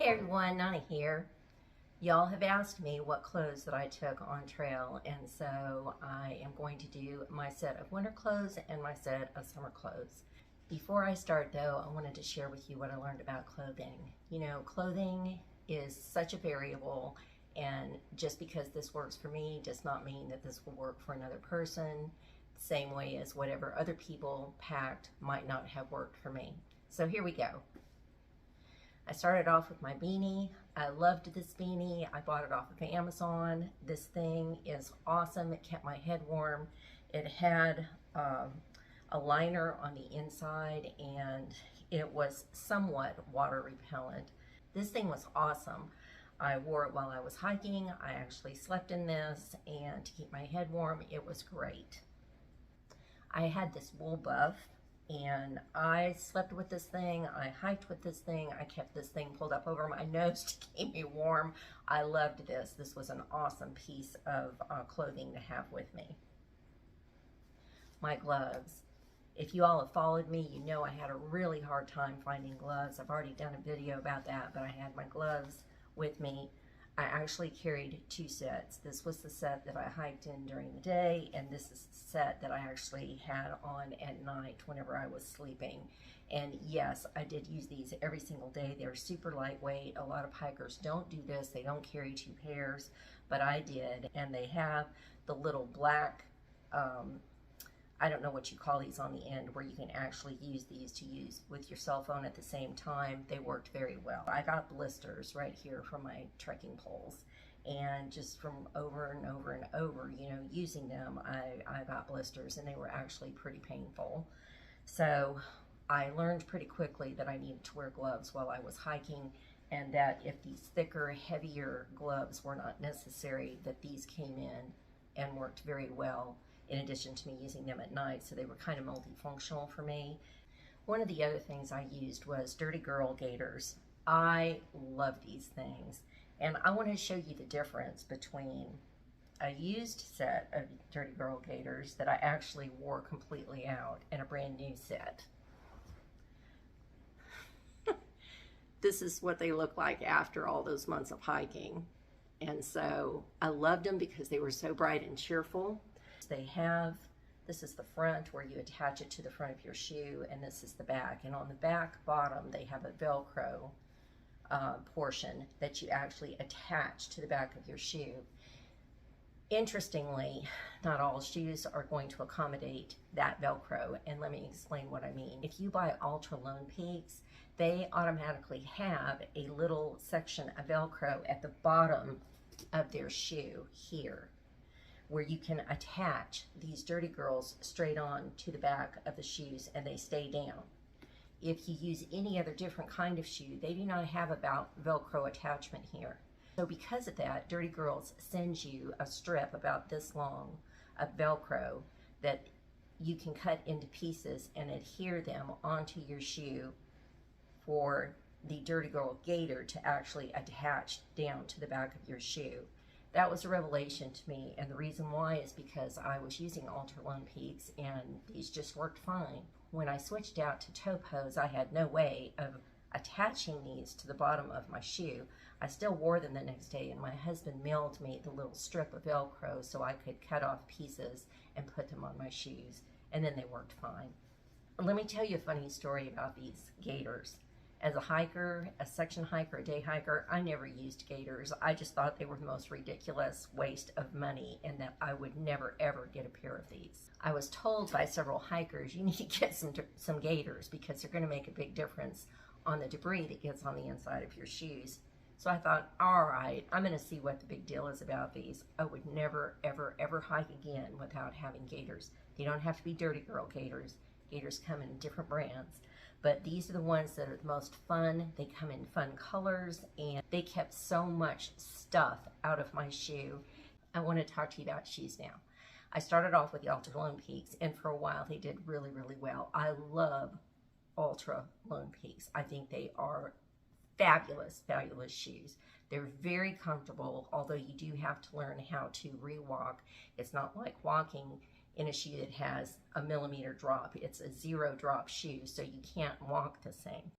Hey everyone, Nonnie here. Y'all have asked me what clothes that I took on trail, and so I am going to do my set of winter clothes and my set of summer clothes. Before I start though, I wanted to share with you what I learned about clothing. You know, clothing is such a variable, and just because this works for me does not mean that this will work for another person, same way as whatever other people packed might not have worked for me. So here we go. I started off with my beanie. I loved this beanie. I bought it off of Amazon. This thing is awesome. It kept my head warm. It had a liner on the inside and it was somewhat water repellent. This thing was awesome. I wore it while I was hiking. I actually slept in this, and to keep my head warm, it was great. I had this wool buff, and I slept with this thing, I hiked with this thing, I kept this thing pulled up over my nose to keep me warm. I loved this. This was an awesome piece of clothing to have with me. My gloves. If you all have followed me, you know I had a really hard time finding gloves. I've already done a video about that, but I had my gloves with me. I actually carried two sets. This was the set that I hiked in during the day, and this is the set that I actually had on at night whenever I was sleeping. And yes, I did use these every single day. They're super lightweight. A lot of hikers don't do this. They don't carry two pairs, but I did. And they have the little black, I don't know what you call these on the end, where you can actually use these to use with your cell phone at the same time. They worked very well. I got blisters right here from my trekking poles, and just from over and over and over, you know, using them, I got blisters, and they were actually pretty painful. So I learned pretty quickly that I needed to wear gloves while I was hiking, and that if these thicker, heavier gloves were not necessary, that these came in and worked very well, in addition to me using them at night, so they were kind of multifunctional for me. One of the other things I used was Dirty Girl gaiters. I love these things, and I want to show you the difference between a used set of Dirty Girl gaiters that I actually wore completely out and a brand new set. This is what they look like after all those months of hiking, and so I loved them because they were so bright and cheerful. They have, this is the front where you attach it to the front of your shoe, and this is the back. And on the back bottom, they have a Velcro portion that you actually attach to the back of your shoe. Interestingly, not all shoes are going to accommodate that Velcro, and let me explain what I mean. If you buy Ultra Lone Peaks, they automatically have a little section of Velcro at the bottom of their shoe here, where you can attach these Dirty Girls straight on to the back of the shoes and they stay down. If you use any other different kind of shoe, they do not have a Velcro attachment here. So because of that, Dirty Girls sends you a strip about this long of Velcro that you can cut into pieces and adhere them onto your shoe for the Dirty Girl gaiter to actually attach down to the back of your shoe. That was a revelation to me, and the reason why is because I was using Ultra Lone Peaks and these just worked fine. When I switched out to toe pose, I had no way of attaching these to the bottom of my shoe. I still wore them the next day, and my husband mailed me the little strip of Velcro so I could cut off pieces and put them on my shoes, and then they worked fine. Let me tell you a funny story about these gaiters. As a hiker, a section hiker, a day hiker, I never used gaiters. I just thought they were the most ridiculous waste of money and that I would never ever get a pair of these. I was told by several hikers, you need to get some gaiters because they're going to make a big difference on the debris that gets on the inside of your shoes. So I thought, all right, I'm going to see what the big deal is about these. I would never ever ever hike again without having gaiters. They don't have to be Dirty Girl gaiters. Gaiters come in different brands. But these are the ones that are the most fun. They come in fun colors, and they kept so much stuff out of my shoe. I want to talk to you about shoes now. I started off with the Ultra Lone Peaks, and for a while they did really, really well. I love Ultra Lone Peaks. I think they are fabulous, fabulous shoes. They're very comfortable, although you do have to learn how to re-walk. It's not like walking in a shoe that has a 1mm drop. It's a 0 drop shoe, so you can't walk the same.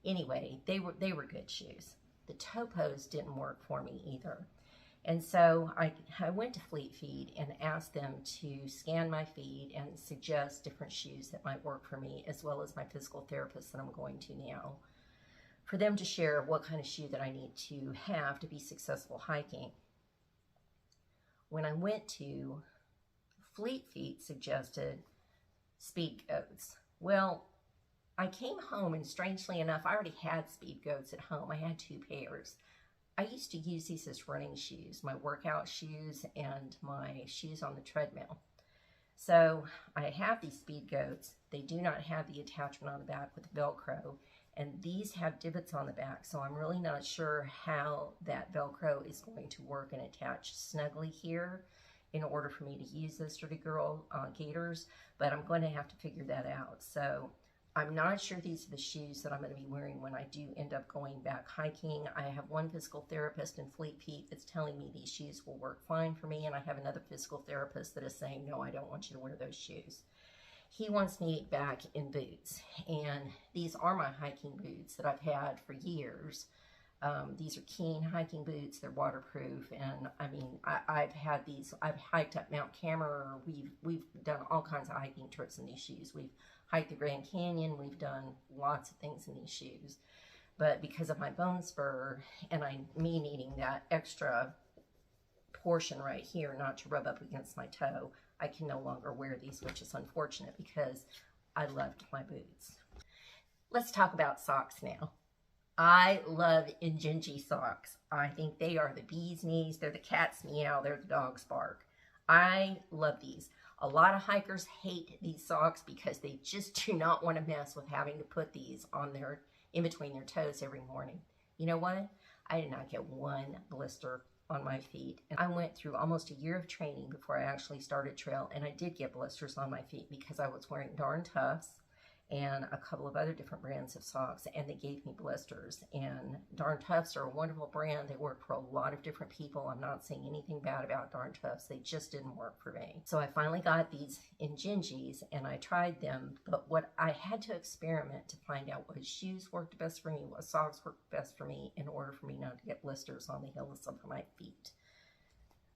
Anyway, they were good shoes. The Topos didn't work for me either. And so I went to Fleet Feet and asked them to scan my feet and suggest different shoes that might work for me, as well as my physical therapist that I'm going to now, for them to share what kind of shoe that I need to have to be successful hiking. When I went to Fleet Feet, suggested Speed Goats. Well, I came home and strangely enough, I already had Speed Goats at home. I had 2 pairs. I used to use these as running shoes, my workout shoes and my shoes on the treadmill. So I have these Speed Goats. They do not have the attachment on the back with Velcro, and these have divots on the back, so I'm really not sure how that Velcro is going to work and attach snugly here in order for me to use those Sturdy Girl gaiters, but I'm going to have to figure that out. So I'm not sure these are the shoes that I'm going to be wearing when I do end up going back hiking. I have one physical therapist in Fleet Feet that's telling me these shoes will work fine for me, and I have another physical therapist that is saying, no, I don't want you to wear those shoes. He wants me back in boots, and these are my hiking boots that I've had for years. These are Keen hiking boots. They're waterproof, and I mean, I've had these. I've hiked up Mount Cameron. We've done all kinds of hiking trips in these shoes. We've hiked the Grand Canyon. We've done lots of things in these shoes. But because of my bone spur and me needing that extra portion right here not to rub up against my toe, I can no longer wear these, which is unfortunate because I loved my boots. Let's talk about socks now. I love Injinji socks. I think they are the bee's knees. They're the cat's meow. They're the dog's bark. I love these. A lot of hikers hate these socks because they just do not want to mess with having to put these on in between their toes every morning. You know what? I did not get one blister on my feet. And I went through almost a year of training before I actually started trail, and I did get blisters on my feet because I was wearing Darn Toughs and a couple of other different brands of socks, and they gave me blisters. And Darn Toughs are a wonderful brand. They work for a lot of different people. I'm not saying anything bad about Darn Toughs. They just didn't work for me. So I finally got these Injinjis, and I tried them, but what I had to experiment to find out what shoes worked best for me, what socks worked best for me, in order for me not to get blisters on the heels of my feet.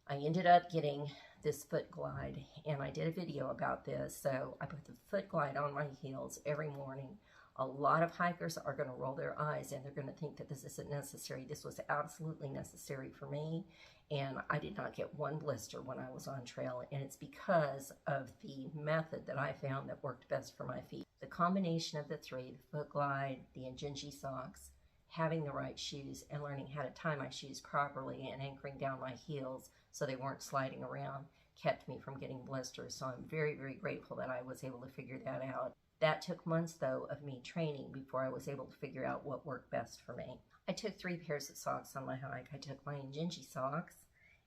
I ended up getting this foot glide, and I did a video about this. So I put the foot glide on my heels every morning. A lot of hikers are going to roll their eyes and they're going to think that this isn't necessary. This was absolutely necessary for me, and I did not get one blister when I was on trail, and it's because of the method that I found that worked best for my feet. The combination of the 3, the foot glide, the Injinji socks, having the right shoes, and learning how to tie my shoes properly and anchoring down my heels so they weren't sliding around, kept me from getting blisters. So I'm very, very grateful that I was able to figure that out. That took months, though, of me training before I was able to figure out what worked best for me. I took 3 pairs of socks on my hike. I took my Injinji socks,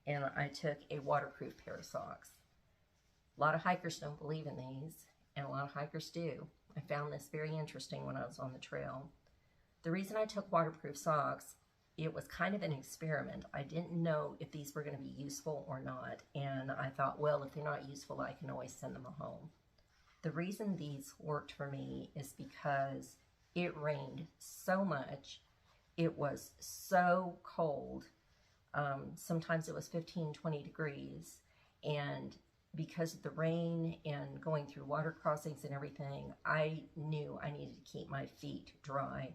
and I took a waterproof pair of socks. A lot of hikers don't believe in these, and a lot of hikers do. I found this very interesting when I was on the trail. The reason I took waterproof socks, it was kind of an experiment. I didn't know if these were going to be useful or not, and I thought, well, if they're not useful, I can always send them home. The reason these worked for me is because it rained so much. It was so cold. Sometimes it was 15, 20 degrees, and because of the rain and going through water crossings and everything, I knew I needed to keep my feet dry.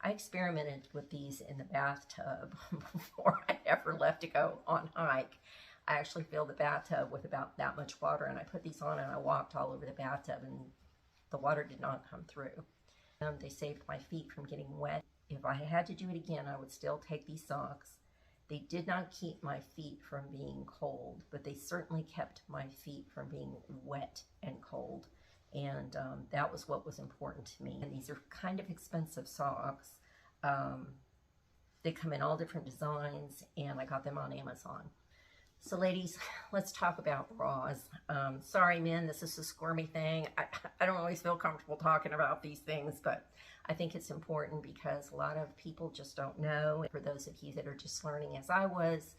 I experimented with these in the bathtub before I ever left to go on hike. I actually filled the bathtub with about that much water, and I put these on and I walked all over the bathtub, and the water did not come through. They saved my feet from getting wet. If I had to do it again, I would still take these socks. They did not keep my feet from being cold, but they certainly kept my feet from being wet and cold. And that was what was important to me. And these are kind of expensive socks. They come in all different designs, and I got them on Amazon. So ladies, let's talk about bras. Sorry men, this is a squirmy thing. I don't always feel comfortable talking about these things, but I think it's important because a lot of people just don't know. For those of you that are just learning as I was,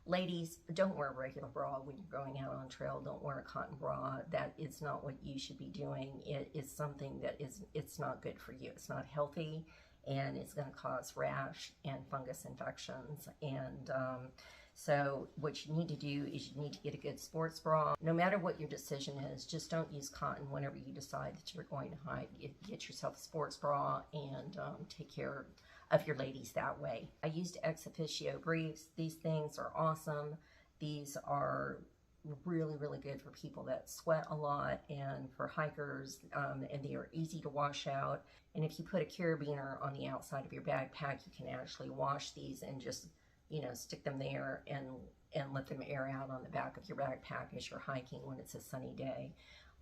Ladies, don't wear a regular bra when you're going out on trail. Don't wear a cotton bra. That is not what you should be doing. It is something that it's not good for you. It's not healthy, and it's going to cause rash and fungus infections. And so what you need to do is you need to get a good sports bra. No matter what your decision is, just don't use cotton whenever you decide that you're going to hike. Get yourself a sports bra and take care of your ladies that way. I used Officio briefs. These things are awesome. These are really, really good for people that sweat a lot and for hikers, and they are easy to wash out. And if you put a carabiner on the outside of your backpack, you can actually wash these and just, you know, stick them there and let them air out on the back of your backpack as you're hiking when it's a sunny day.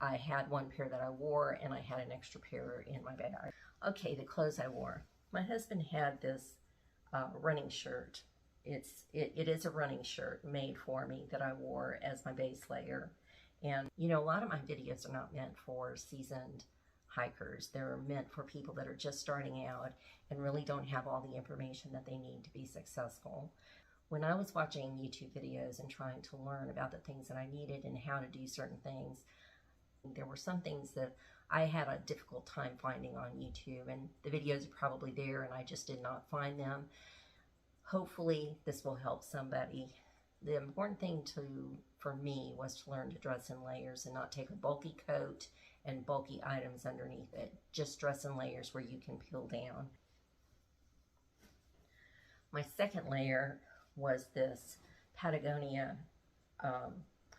I had one pair that I wore, and I had an extra pair in my bag. Okay, the clothes I wore. My husband had this running shirt. It is a running shirt made for me that I wore as my base layer. And, you know, a lot of my videos are not meant for seasoned hikers. They're meant for people that are just starting out and really don't have all the information that they need to be successful. When I was watching YouTube videos and trying to learn about the things that I needed and how to do certain things, there were some things that I had a difficult time finding on YouTube, and the videos are probably there and I just did not find them. Hopefully this will help somebody. The important thing for me was to learn to dress in layers and not take a bulky coat and bulky items underneath it. Just dress in layers where you can peel down. My second layer was this Patagonia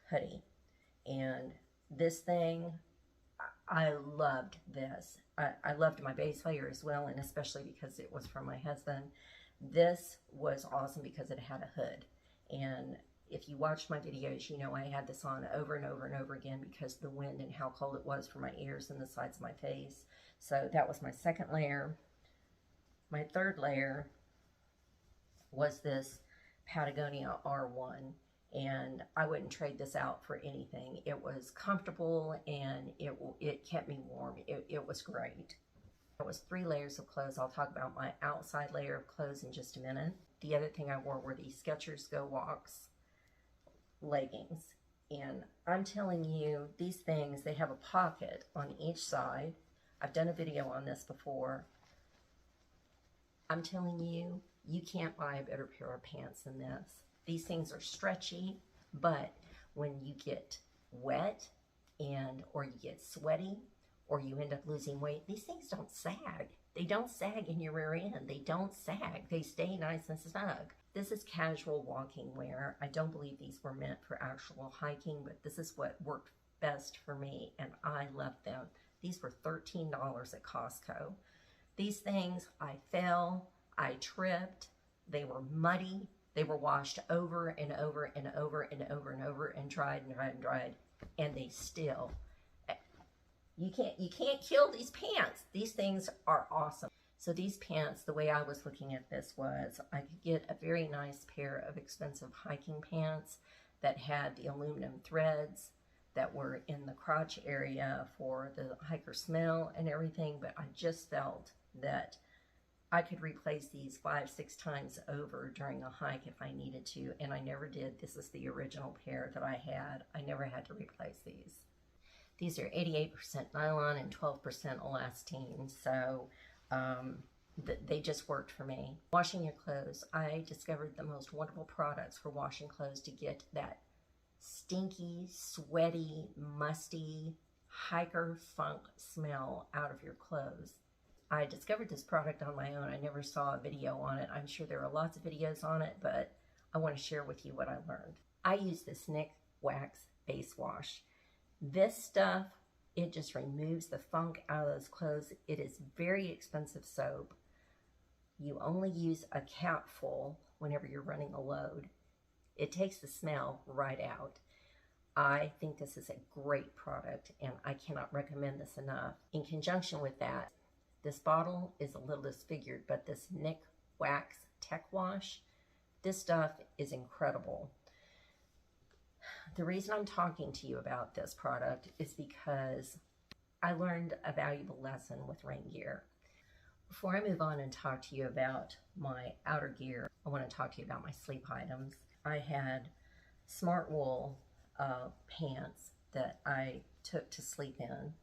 hoodie, and this thing, I loved this. I loved my base layer as well, and especially because it was from my husband. This was awesome because it had a hood, and if you watched my videos, you know I had this on over and over and over again because of the wind and how cold it was for my ears and the sides of my face. So that was my second layer. My third layer was this Patagonia R1, and I wouldn't trade this out for anything. It was comfortable, and it kept me warm. It was great. It was 3 layers of clothes. I'll talk about my outside layer of clothes in just a minute. The other thing I wore were these Skechers Go Walks leggings. And I'm telling you, these things, they have a pocket on each side. I've done a video on this before. I'm telling you, you can't buy a better pair of pants than this. These things are stretchy, but when you get wet or you get sweaty or you end up losing weight, these things don't sag. They don't sag in your rear end. They don't sag. They stay nice and snug. This is casual walking wear. I don't believe these were meant for actual hiking, but this is what worked best for me, and I loved them. These were $13 at Costco. These things, I fell, I tripped, they were muddy, they were washed over and over and over and over and over and dried and dried and dried, and they still, you can't kill these pants. These things are awesome. So these pants, the way I was looking at this was I could get a very nice pair of expensive hiking pants that had the aluminum threads that were in the crotch area for the hiker smell and everything, but I just felt that I could replace these 5-6 times over during a hike if I needed to, and I never did. This is the original pair that I had. I never had to replace these. These are 88% nylon and 12% elastane, so they just worked for me. Washing your clothes, I discovered the most wonderful products for washing clothes to get that stinky, sweaty, musty, hiker funk smell out of your clothes. I discovered this product on my own. I never saw a video on it. I'm sure there are lots of videos on it, but I want to share with you what I learned. I use this Nikwax base wash. This stuff, it just removes the funk out of those clothes. It is very expensive soap. You only use a capful whenever you're running a load. It takes the smell right out. I think this is a great product, and I cannot recommend this enough. In conjunction with that, this bottle is a little disfigured, but this Nikwax Tech Wash, this stuff is incredible. The reason I'm talking to you about this product is because I learned a valuable lesson with rain gear. Before I move on and talk to you about my outer gear, I want to talk to you about my sleep items. I had smart wool pants that I took to sleep in.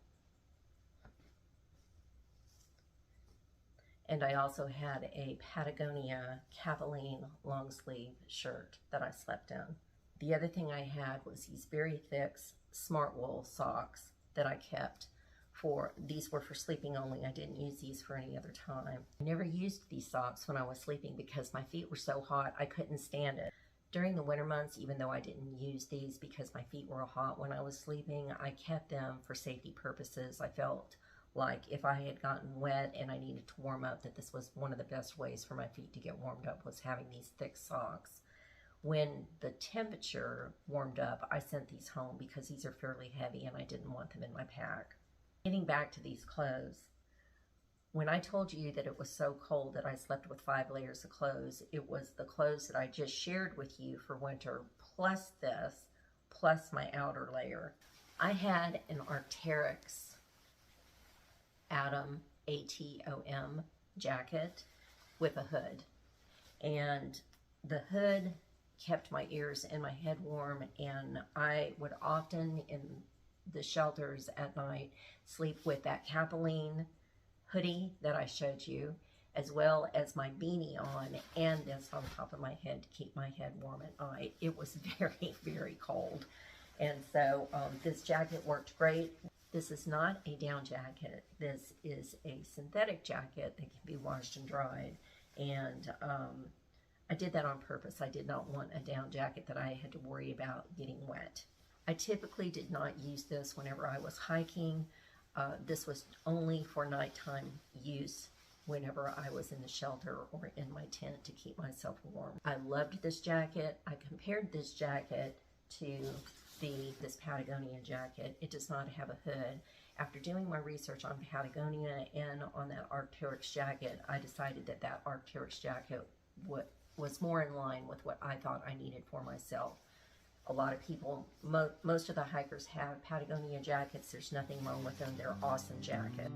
And I also had a Patagonia Cavaline long sleeve shirt that I slept in. The other thing I had was these very thick smart wool socks that I kept for, these were for sleeping only. I didn't use these for any other time. I never used these socks when I was sleeping because my feet were so hot I couldn't stand it. During the winter months, even though I didn't use these because my feet were hot when I was sleeping, I kept them for safety purposes. I felt like if I had gotten wet and I needed to warm up, that this was one of the best ways for my feet to get warmed up, was having these thick socks. When the temperature warmed up, I sent these home because these are fairly heavy and I didn't want them in my pack. Getting back to these clothes, when I told you that it was so cold that I slept with 5 layers of clothes, it was the clothes that I just shared with you for winter, plus this, plus my outer layer. I had an Arc'teryx Atom, A-T-O-M, jacket with a hood. And the hood kept my ears and my head warm, and I would often in the shelters at night sleep with that Cavaline hoodie that I showed you, as well as my beanie on and this on top of my head to keep my head warm at night. It was very, very cold. And so this jacket worked great. This is not a down jacket. This is a synthetic jacket that can be washed and dried. And I did that on purpose. I did not want a down jacket that I had to worry about getting wet. I typically did not use this whenever I was hiking. This was only for nighttime use whenever I was in the shelter or in my tent to keep myself warm. I loved this jacket. I compared this jacket to this Patagonia jacket. It does not have a hood. After doing my research on Patagonia and on that Arc'teryx jacket, I decided that that Arc'teryx jacket was more in line with what I thought I needed for myself. A lot of people, most of the hikers have Patagonia jackets. There's nothing wrong with them. They're awesome jackets.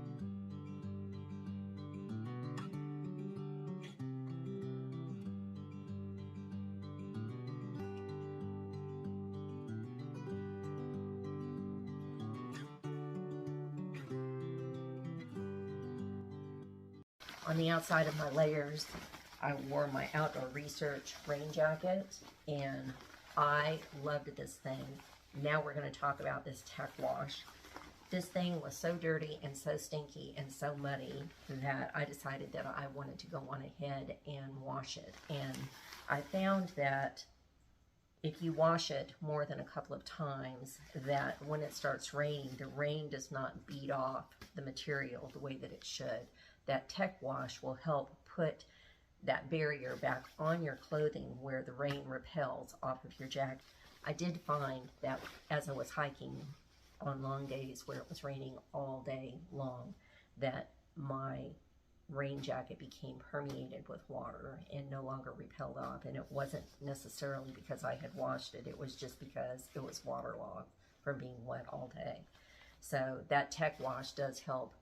On the outside of my layers, I wore my outdoor research rain jacket, and I loved this thing. Now we're going to talk about this tech wash. This thing was so dirty and so stinky and so muddy that I decided that I wanted to go on ahead and wash it. And I found that if you wash it more than a couple of times, that when it starts raining, the rain does not beat off the material the way that it should. That tech wash will help put that barrier back on your clothing where the rain repels off of your jacket. I did find that as I was hiking on long days where it was raining all day long, that my rain jacket became permeated with water and no longer repelled off. And it wasn't necessarily because I had washed it. It was just because it was waterlogged from being wet all day. So that tech wash does help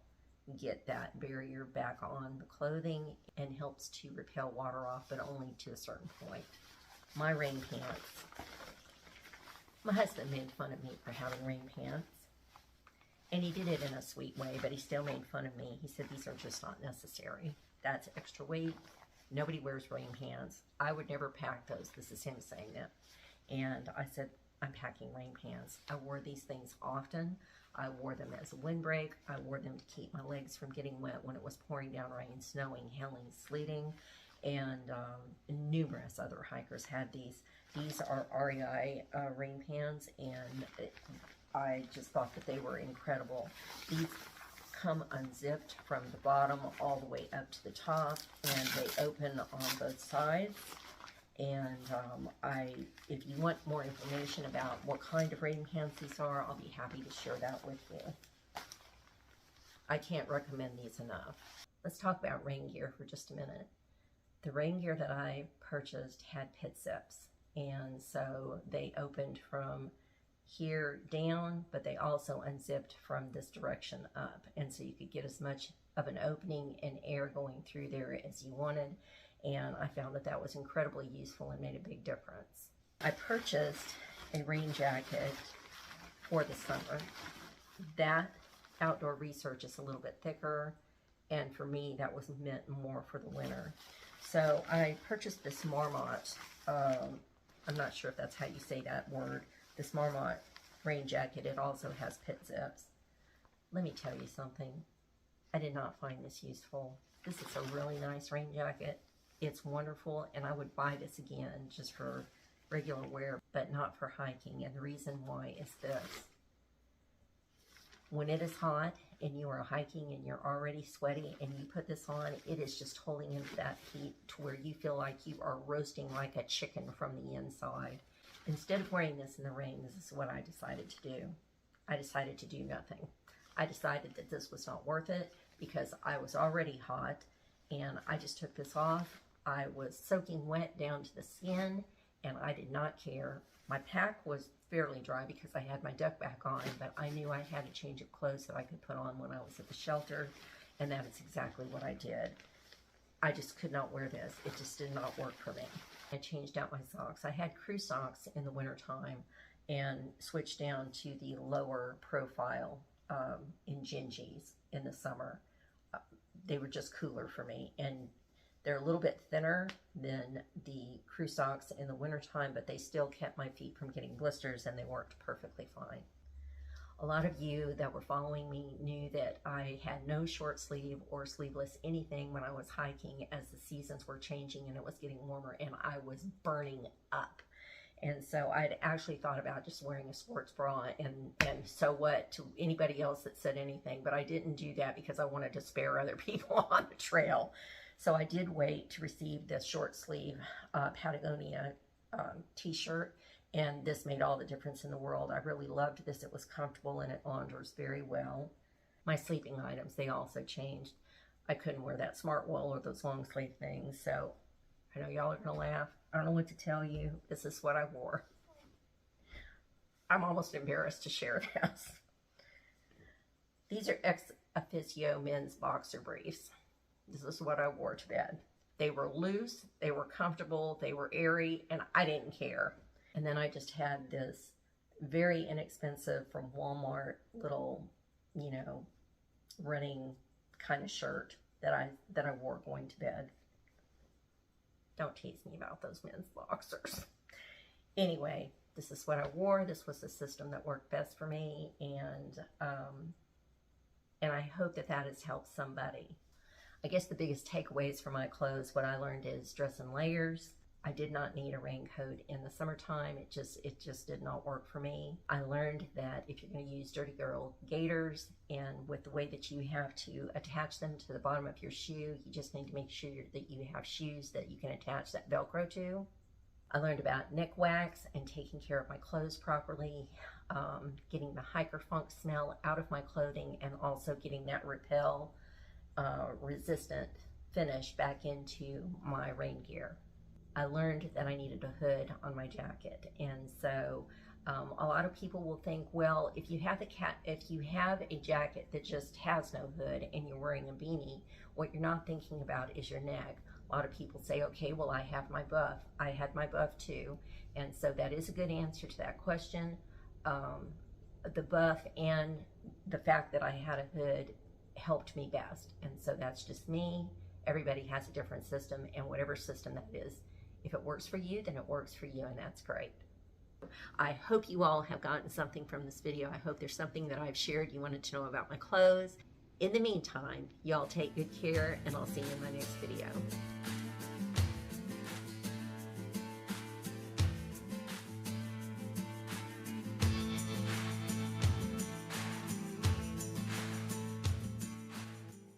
get that barrier back on the clothing and helps to repel water off, but only to a certain point. My rain pants. My husband made fun of me for having rain pants, and he did it in a sweet way, but he still made fun of me. He said, these are just not necessary. That's extra weight. Nobody wears rain pants. I would never pack those. This is him saying that. And I said, I'm packing rain pants. I wore these things often. I wore them as a windbreak. I wore them to keep my legs from getting wet when it was pouring down rain, snowing, hailing, sleeting, and numerous other hikers had these. These are REI rain pants, and I just thought that they were incredible. These come unzipped from the bottom all the way up to the top, and they open on both sides. And if you want more information about what kind of rain pants these are, I'll be happy to share that with you. I can't recommend these enough. Let's talk about rain gear for just a minute. The rain gear that I purchased had pit zips, and so they opened from here down, but they also unzipped from this direction up, and so you could get as much of an opening and air going through there as you wanted. And I found that that was incredibly useful and made a big difference. I purchased a rain jacket for the summer. That outdoor research is a little bit thicker, and for me that was meant more for the winter. So I purchased this Marmot, I'm not sure if that's how you say that word, this Marmot rain jacket. It also has pit zips. Let me tell you something, I did not find this useful. This is a really nice rain jacket. It's wonderful, and I would buy this again just for regular wear, but not for hiking. And the reason why is this. When it is hot and you are hiking and you're already sweaty and you put this on, it is just holding into that heat to where you feel like you are roasting like a chicken from the inside. Instead of wearing this in the rain, this is what I decided to do. I decided to do nothing. I decided that this was not worth it because I was already hot, and I just took this off. I was soaking wet down to the skin, and I did not care. My pack was fairly dry because I had my duck back on, but I knew I had a change of clothes that I could put on when I was at the shelter, and that is exactly what I did. I just could not wear this. It just did not work for me. I changed out my socks. I had crew socks in the wintertime and switched down to the lower profile Injinjis in the summer. They were just cooler for me, and they're a little bit thinner than the crew socks in the wintertime, but they still kept my feet from getting blisters, and they worked perfectly fine. A lot of you that were following me knew that I had no short sleeve or sleeveless anything when I was hiking, as the seasons were changing and it was getting warmer, and I was burning up. And so I'd actually thought about just wearing a sports bra and so what to anybody else that said anything, but I didn't do that because I wanted to spare other people on the trail. So I did wait to receive this short sleeve Patagonia t-shirt, and this made all the difference in the world. I really loved this. It was comfortable and it launders very well. My sleeping items, they also changed. I couldn't wear that smart wool or those long sleeve things, so I know y'all are gonna laugh. I don't know what to tell you. This is what I wore. I'm almost embarrassed to share this. These are Officio men's boxer briefs. This is what I wore to bed. They were loose, they were comfortable, they were airy, and I didn't care. And then I just had this very inexpensive from Walmart little, you know, running kind of shirt that I wore going to bed. Don't tease me about those men's boxers. Anyway, this is what I wore. This was the system that worked best for me, and I hope that that has helped somebody. I guess the biggest takeaways from my clothes, what I learned is dress in layers. I did not need a raincoat in the summertime. It just did not work for me. I learned that if you're going to use Dirty Girl gaiters, and with the way that you have to attach them to the bottom of your shoe, you just need to make sure that you have shoes that you can attach that Velcro to. I learned about Nikwax and taking care of my clothes properly, getting the hiker funk smell out of my clothing, and also getting that repel resistant finish back into my rain gear. I learned that I needed a hood on my jacket, and so a lot of people will think, well, if you have a jacket that just has no hood and you're wearing a beanie, what you're not thinking about is your neck. A lot of people say, okay, well, I have my buff. I had my buff too, and so that is a good answer to that question. The buff and the fact that I had a hood helped me best, and so that's just me. Everybody has a different system, and whatever system that is, if it works for you, then it works for you, and that's great. I hope you all have gotten something from this video. I hope there's something that I've shared you wanted to know about my clothes. In the meantime, y'all take good care, and I'll see you in my next video.